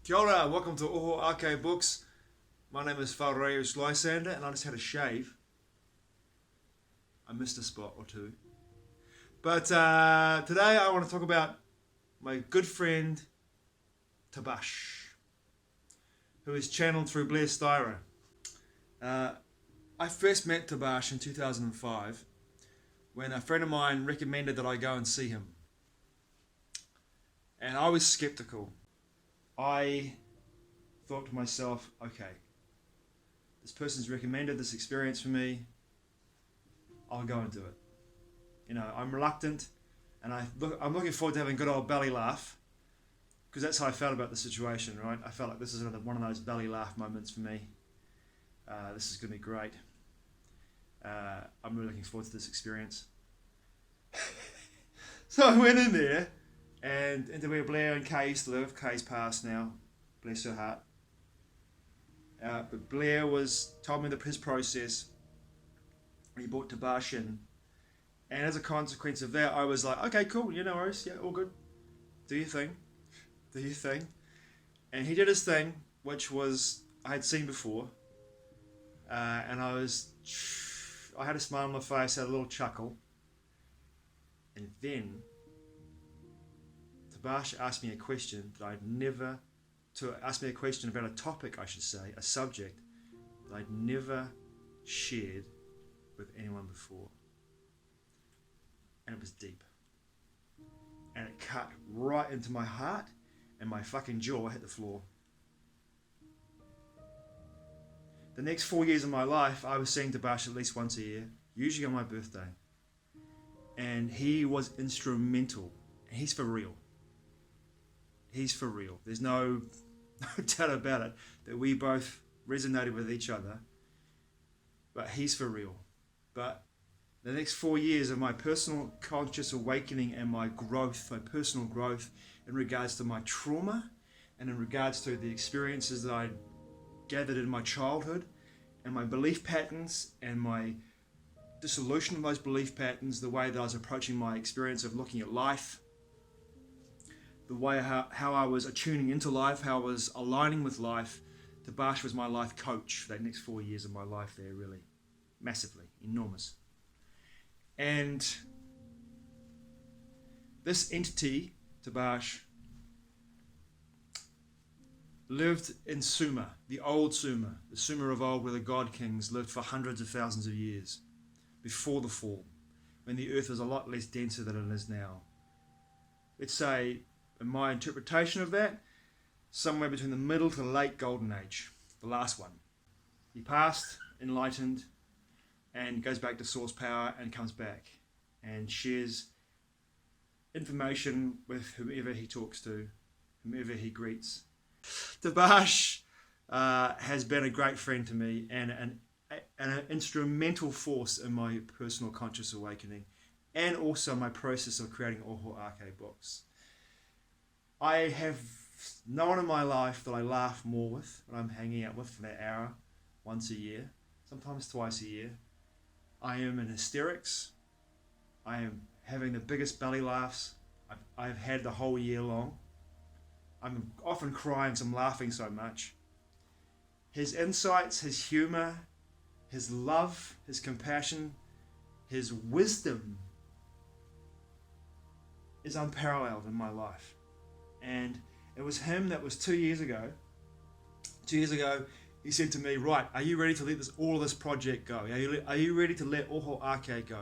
Kia ora, welcome to Oho Ake Books. My name is farcical Lysander and I just had a shave. I missed a spot or two. But today I want to talk about my good friend Tabaash, who is channeled through Blair Styra. I first met Tabaash in 2005 when a friend of mine recommended that I go and see him. And I was skeptical. I thought to myself, okay, this person's recommended this experience for me, I'll go and do it. You know, I'm reluctant, and I'm looking forward to having a good old belly laugh, because that's how I felt about the situation, right? I felt like this is one of those belly laugh moments for me. This is going to be great. I'm really looking forward to this experience. So I went in there, and into where Blair and Kay used to live. Kay's passed now, bless her heart. But Blair told me his process. He brought Tabaash in, and as a consequence of that, I was like, okay, cool, no worries, yeah, all good. Do your thing, do your thing. And he did his thing, which was I had seen before, and I had a smile on my face, had a little chuckle, and then Tabaash asked me a question asked me a question about a topic, I should say, a subject that I'd never shared with anyone before. And it was deep. And it cut right into my heart, and my fucking jaw hit the floor. The next 4 years of my life, I was seeing Tabaash at least once a year, usually on my birthday. And he was instrumental. And he's for real. He's for real. There's no doubt about it that we both resonated with each other. But he's for real. But the next 4 years of my personal conscious awakening and my growth, my personal growth in regards to my trauma and in regards to the experiences that I gathered in my childhood and my belief patterns and my dissolution of those belief patterns, the way that I was approaching my experience of looking at life, the way how I was attuning into life, how I was aligning with life. Tabaash was my life coach for that next 4 years of my life there, really. Massively, enormous. And this entity, Tabaash, lived in Sumer, the old Sumer, the Sumer of old where the God Kings lived for hundreds of thousands of years before the fall, when the earth was a lot less denser than it is now. Let's say, in my interpretation of that, somewhere between the middle to the late Golden Age, the last one. He passed, enlightened, and goes back to source power and comes back and shares information with whomever he talks to, whomever he greets. Tabaash has been a great friend to me and an instrumental force in my personal conscious awakening and also my process of creating Oho Ake books. I have no one in my life that I laugh more with, that I'm hanging out with for that hour once a year, sometimes twice a year. I am in hysterics. I am having the biggest belly laughs I've had the whole year long. I'm often crying because I'm laughing so much. His insights, his humor, his love, his compassion, his wisdom is unparalleled in my life. And it was him that was 2 years ago. 2 years ago, he said to me, right, are you ready to let all of this project go? Are you ready to let Oho Ake go?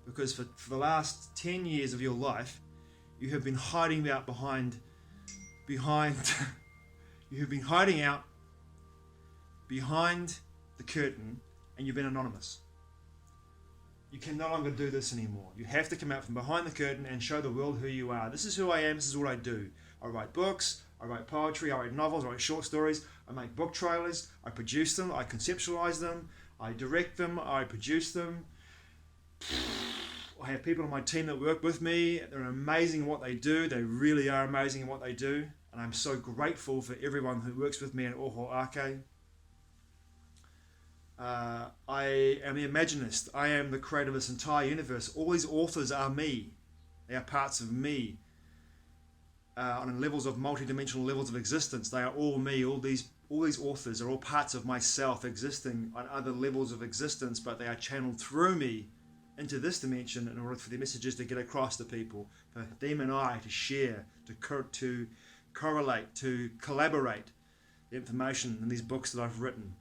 Because for the last 10 years of your life, you have been hiding out behind you have been hiding out behind the curtain, and you've been anonymous. You can no longer do this anymore. You have to come out from behind the curtain and show the world who you are. This is who I am, this is what I do. I write books, I write poetry, I write novels, I write short stories, I make book trailers, I produce them, I conceptualize them, I direct them, I produce them. I have people on my team that work with me. They're amazing at what they do. They really are amazing at what they do. And I'm so grateful for everyone who works with me at Oho Ake. I am the imaginist. I am the creator of this entire universe. All these authors are me. They are parts of me. on levels of multidimensional levels of existence. They are all me. All these authors are all parts of myself existing on other levels of existence, but they are channeled through me into this dimension in order for the messages to get across to people, for them and I to share, to correlate, to collaborate the information in these books that I've written.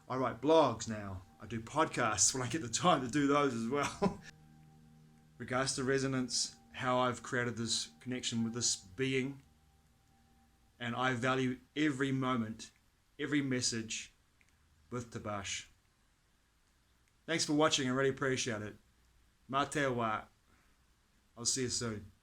I write blogs now. I do podcasts when I get the time to do those as well. Regards to resonance, how I've created this connection with this being, and I value every moment, every message with Tabaash. Thanks for watching. I really appreciate it. Mā te wā. I'll see you soon.